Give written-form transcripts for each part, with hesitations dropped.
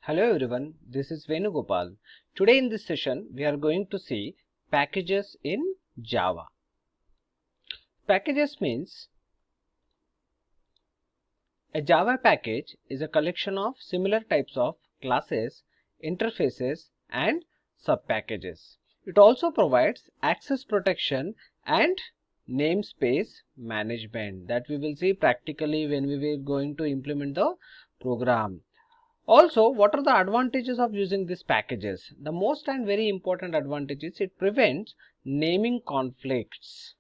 Hello everyone, this is Venugopal. Today in this session we are going to see packages in Java. Packages means a Java package is a collection of similar types of classes, interfaces and subpackages. It also provides access protection and namespace management that we will see practically when we are going to implement the program. Also, what are the advantages of using these packages? The most and very important advantage is it prevents naming conflicts.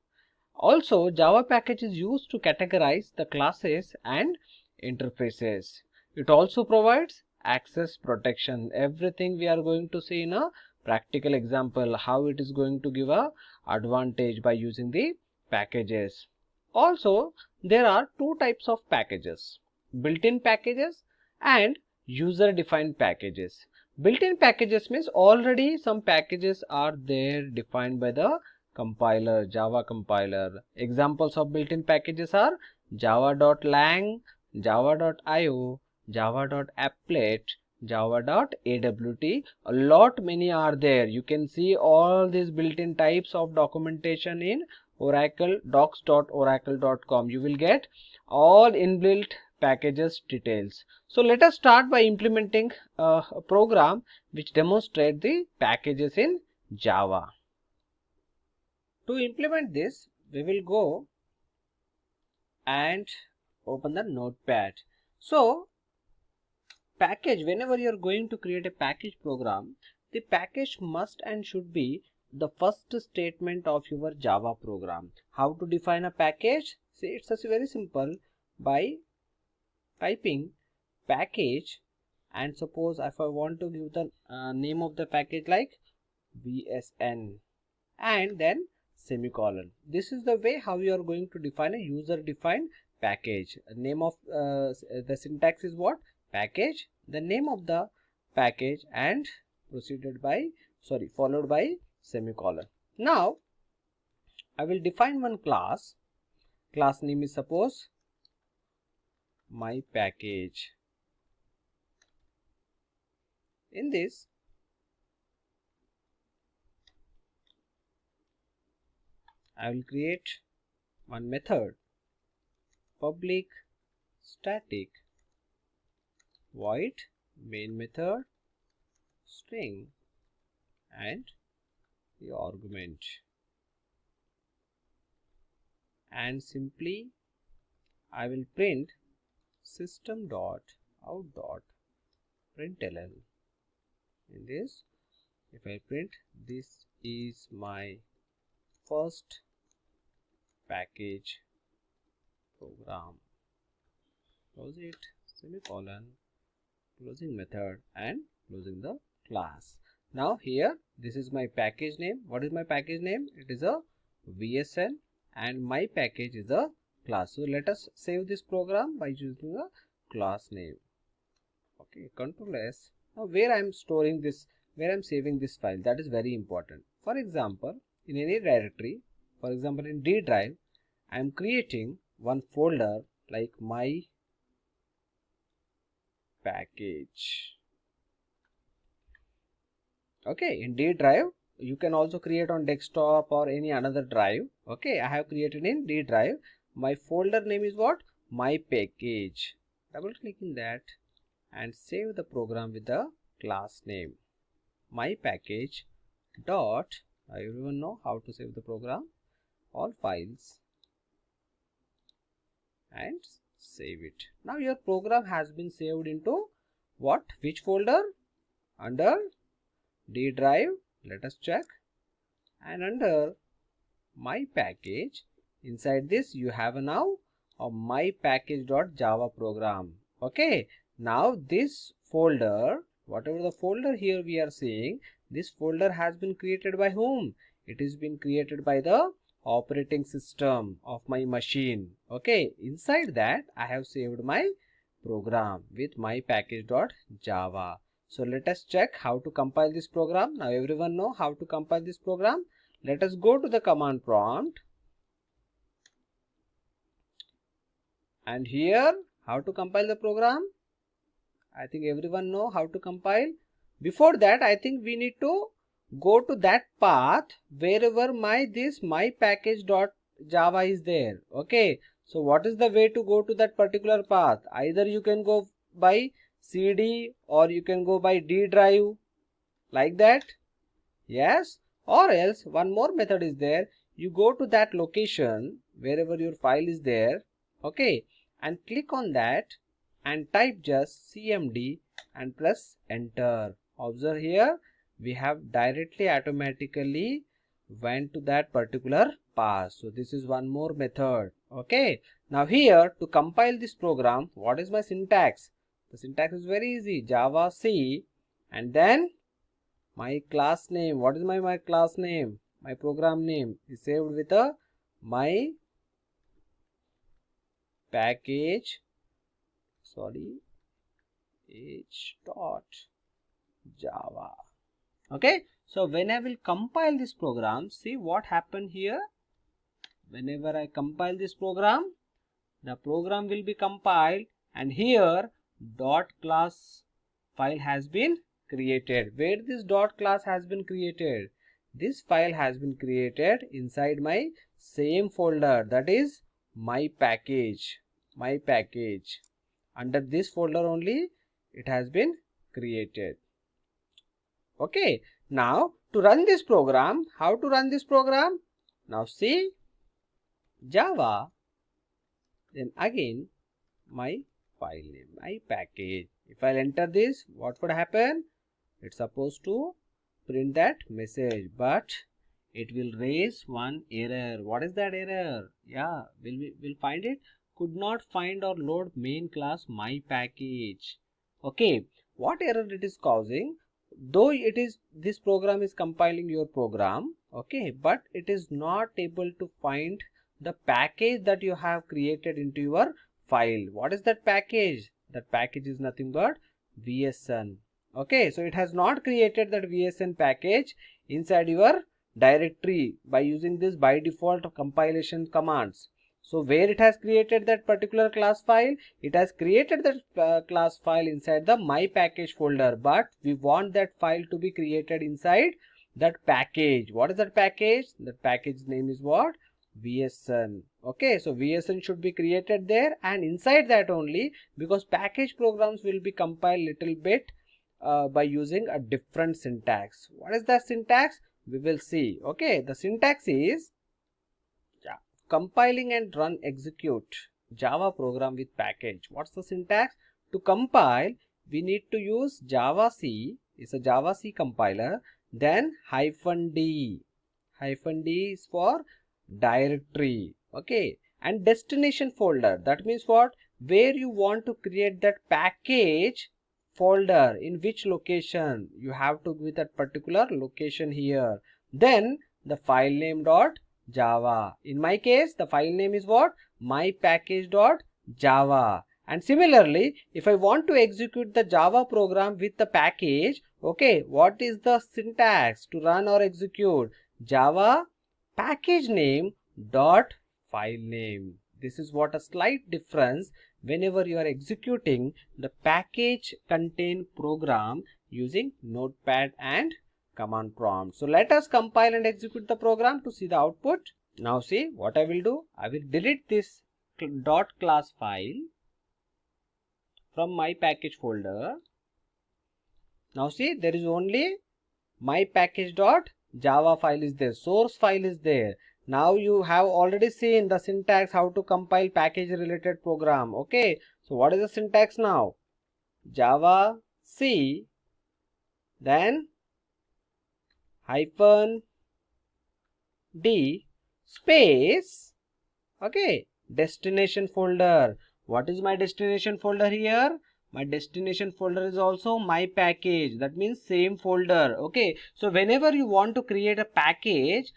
Also, Java package is used to categorize the classes and interfaces. It also provides access protection. Everything we are going to see in a practical example, how it is going to give a advantage by using the packages. Also, there are two types of packages, built-in packages and user-defined packages. Built-in packages means already some packages are there defined by the compiler, Java compiler. Examples of built-in packages are java.lang, java.io, java.applet, java.awt. A lot many are there. You can see all these built-in types of documentation in Oracle docs.oracle.com. You will get all inbuilt packages details. So let us start by implementing a program which demonstrates the packages in Java. To implement this, we will go and open the notepad. So package, whenever you are going to create a package program, the package must and should be the first statement of your Java program. How to define a package? See, it's very simple. By typing package, and suppose if I want to give the name of the package like VSN and then semicolon. This is the way how you are going to define a user defined package. Name of the syntax is what? Package, the name of the package and followed by semicolon. Now I will define one class. Class name is suppose my package. In this I will create one method, public static void main method string and the argument, and simply I will print system.out.println. In this, if I print this is my first package program, close it, semicolon, closing method and closing the class. Now here this is my package name. What is my package name? It is a VSN and my package is a class. So let us save this program by using a class name. Okay, Control S. Now where I am storing this, where I am saving this file, that is very important. For example, in any directory, for example in D drive, I am creating one folder like my package. Okay, in D drive you can also create on desktop or any another drive. Okay, I have created in D drive. My folder name is what? My package. Double click in that and save the program with the class name my package dot. Everyone know how to save the program, all files, and save it. Now your program has been saved into what? Which folder? Under D drive. Let us check. And under my package, inside this you have now a my package.java program. Okay, now this folder, whatever the folder here we are seeing, this folder has been created by whom? It is been created by the operating system of my machine. Okay, inside that I have saved my program with my package.java. So let us check how to compile this program. Now everyone know how to compile this program. Let us go to the command prompt, and here how to compile the program? I think everyone know how to compile. Before that, I think we need to go to that path wherever my package.java is there. Okay. So what is the way to go to that particular path? Either you can go by CD or you can go by D drive, like that. Yes. Or else one more method is there. You go to that location wherever your file is there. Okay. And click on that and type just cmd and press enter. Observe here, we have directly automatically went to that particular path. So this is one more method. Okay. Now here to compile this program, what is my syntax? The syntax is very easy. Java C and then my class name. What is my class name? My program name is saved with a my package h.java. Okay, so when I will compile this program, see what happened here. Whenever I compile this program, the program will be compiled and here dot class file has been created. Where this dot class has been created? This file has been created inside my same folder, that is my package. Under this folder only it has been created. Okay, now to run this program, how to run this program? Now see Java, then again my file name, my package. If I'll enter this, what would happen? It's supposed to print that message, but it will raise one error. What is that error? Yeah, we'll find it. Could not find or load main class my package. Okay, what error it is causing? Though it is this program is compiling your program, okay, but it is not able to find the package that you have created into your file. What is that package? That package is nothing but VSN. Okay, so it has not created that VSN package inside your directory by using this by default compilation commands. So where it has created that particular class file? It has created that class file inside the my package folder, but we want that file to be created inside that package. What is that package? That package name is what? VSN. Okay, so VSN should be created there, and inside that only, because package programs will be compiled little bit by using a different syntax. What is the syntax? We will see. Okay, the syntax is compiling and run execute Java program with package. What's the syntax? To compile, we need to use Java C. It's a Java C compiler. Then -d. -d is for directory. Okay, and destination folder. That means what? Where you want to create that package folder, in which location you have to with that particular location here. Then the file name dot Java. In my case, the file name is what? My package.java. And similarly, if I want to execute the Java program with the package, okay, what is the syntax to run or execute? Java package name dot file name. This is what a slight difference whenever you are executing the package contain program using Notepad and command prompt. So let us compile and execute the program to see the output. Now see what I will do. I will delete this dot class file from my package folder. Now see, there is only my package.java file is there. Source file is there. Now you have already seen the syntax how to compile package related program. Okay. So what is the syntax now? Java C, then -d space, okay, destination folder. What is my destination folder here? My destination folder is also my package. That means same folder. Okay, so whenever you want to create a package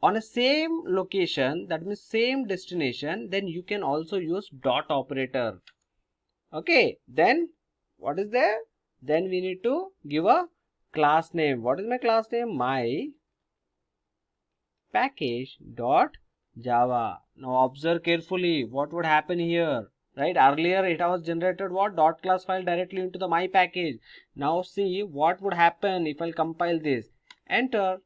on a same location, that means same destination, then you can also use dot operator. Okay, then what is there? Then we need to give a class name. What is my class name? My package.java. Now observe carefully what would happen here. right? Earlier it was generated what? Dot class file directly into the my package. Now see what would happen if I compile this. Enter,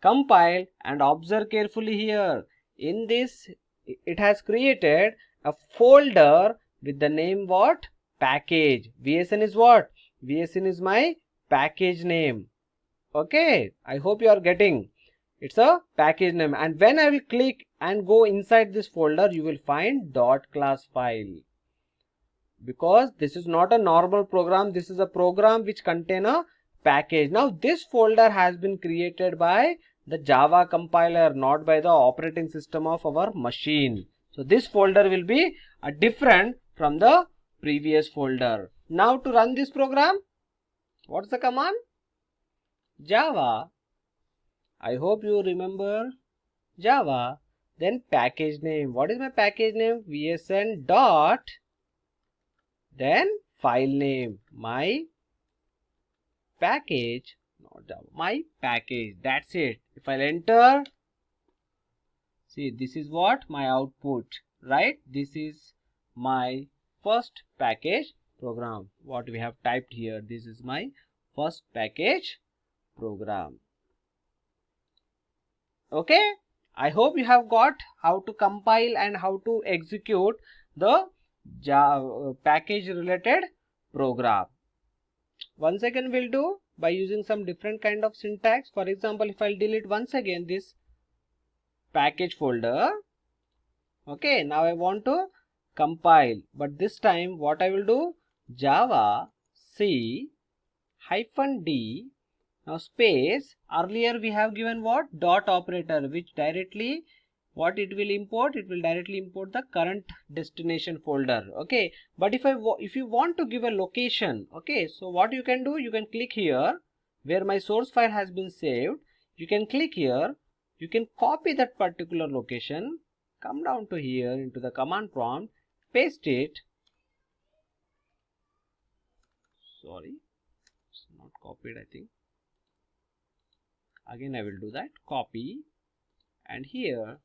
compile, and observe carefully here. In this, it has created a folder with the name what? Package. VSN is what? VSN is my package name. Okay, I hope you are getting. It's a package name, and when I will click and go inside this folder, you will find dot class file. Because this is not a normal program, this is a program which contain a package. Now this folder has been created by the Java compiler, not by the operating system of our machine. So this folder will be different from the previous folder. Now to run this program, what's the command? Java. I hope you remember Java. Then package name. What is my package name? VSN dot. Then file name. My package. Not Java. My package. That's it. If I'll enter. See, this is what my output. Right? This is my first package program. What we have typed here. This is my first package program. Okay, I hope you have got how to compile and how to execute the Java package related program. Once again we'll do by using some different kind of syntax. For example, if I'll delete once again this package folder. Okay, now I want to compile, but this time what I will do? Java C -D. Now space, earlier we have given what? Dot operator, which directly what it will import? It will directly import the current destination folder. Okay, but if you want to give a location, okay, so what you can do? You can click here where my source file has been saved. You can click here. You can copy that particular location. Come down to here into the command prompt, paste it. Sorry, it's not copied, I think. Again I will do that, copy, and here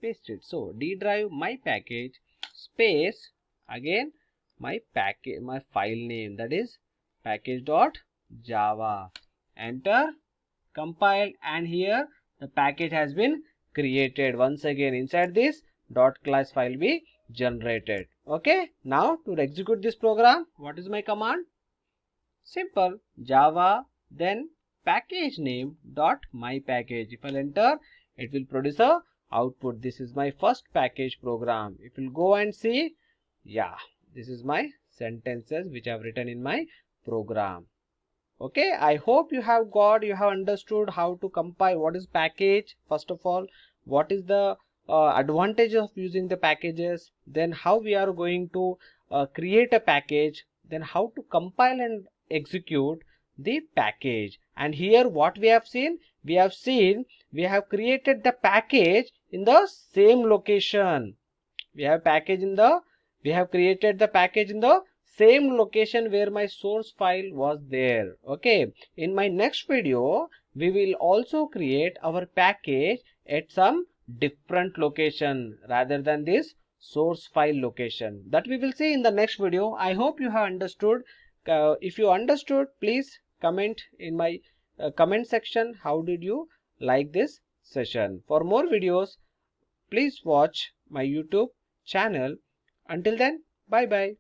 paste it. So D drive my package space, again my package, my file name, that is package.java. Enter, compile, and here the package has been created. Once again inside this dot class file be generated. Okay, now to execute this program, what is my command? Simple, Java, then package name dot my package. If I'll enter, it will produce a output. This is my first package program. If you'll go and see, yeah, this is my sentences which I have written in my program. Okay, I hope you have understood how to compile. What is package? First of all, what is the advantage of using the packages? Then how we are going to create a package? Then how to compile and execute the package. And here what we have seen? We have created the package in the same location. We have created the package in the same location where my source file was there. Okay, in my next video we will also create our package at some different location rather than this source file location. That we will see in the next video. I hope you have understood. If you understood, please comment in my comment section how did you like this session. For more videos, please watch my YouTube channel. Until then, bye bye.